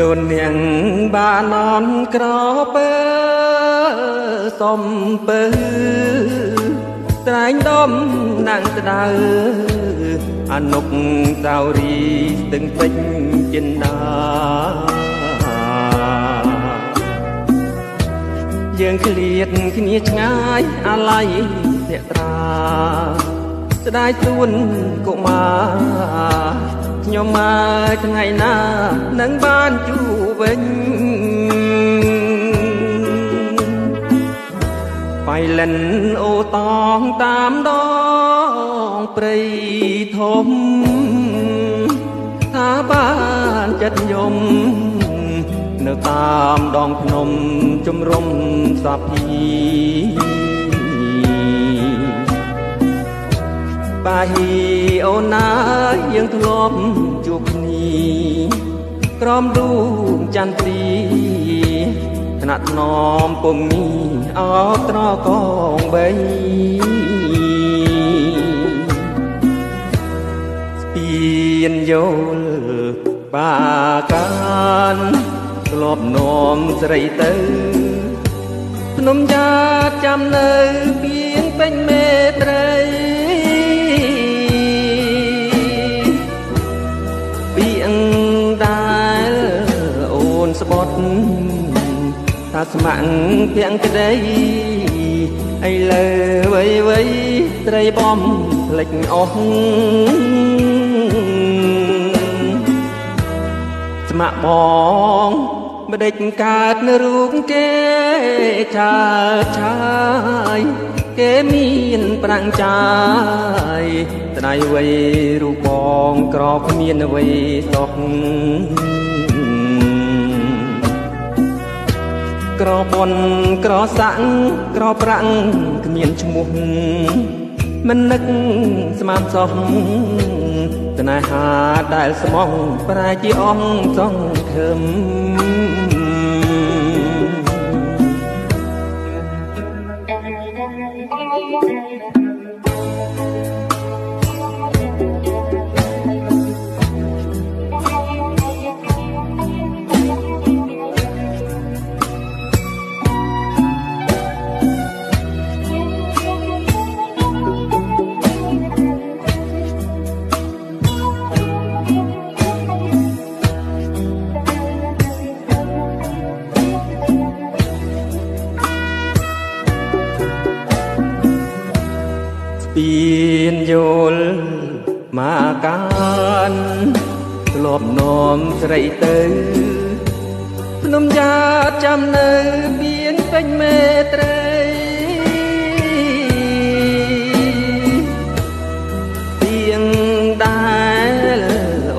ដូននាងបាននំក្រពើសំពើត្រែងដុំណាំងស្ដៅអនុកសាវរីស្ទឹងពេជ្រចិន្តាយើងឃ្លាតគ្នាឆ្ងាយអាឡ័យភក្ត្រាស្ដាយទួនកុមារខ្ញុំមកថ្ងៃណានឹងបានជួបវិញបៃលិនអូតងតាមដងព្រៃធំថាបានចិត្តយំនៅតាមដងភ្នំជំរំសាភីបាហ៊ីអូនណាយើងធ្លាប់ជួបគ្នាក្រោមដួងចន្ទ្រីថ្នាក់ថ្នមពុំមីអោបត្រកងបីស្ពានយល់បាកានធ្លាប់នាំស្រីទៅភ្នំយ៉ាតចាំនៅពៀងពេញមេត្រីស្បត់ថាស្មាក់ភាំងក្ដីឥឡូវវៃត្រីបំភ្លេចអស់ស្មាក់បងម្ដេចកើតនៅរូបគេឆើឆាយគេមានប្រាំងចាយស្ដាយវៃរូបបងក្រគ្មានអ្វីសោះក្របនក្រសាក់ក្រប្រាក់គ្មានឈ្មោះមិននឹកស្មានសោះស្នេហាដែលស្មោះប្រែជាអងសងខឹមពៀនយល់មកកានធ្លាប់នាំស្រីទៅភ្នំយ៉ាតចាំនៅពៀងពេញមេត្រីពៀងដែល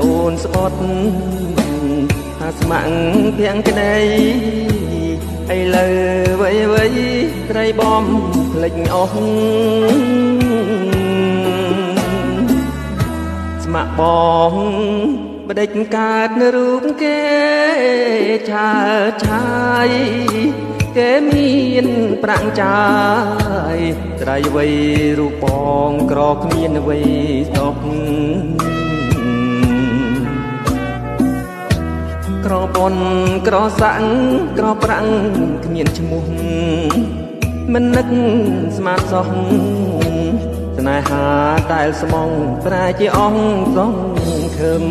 អូនស្បត់ថាស្មាក់ភាំងក្ដីឥឡូវវៃត្រីបំភ្លេចអស់ស្មាក់បងម្ដេចកើតនៅរូបគេឆើឆាយគេមានប្រាំងចាយស្ដាយវៃរូបបងក្រគ្មានអ្វីសោះក្របនក្រសាក់ក្រប្រាំងគ្មានឈ្មោះមិននឹកស្មានសោះស្នេហាដែលស្មងប្រែជាអងសងខឹម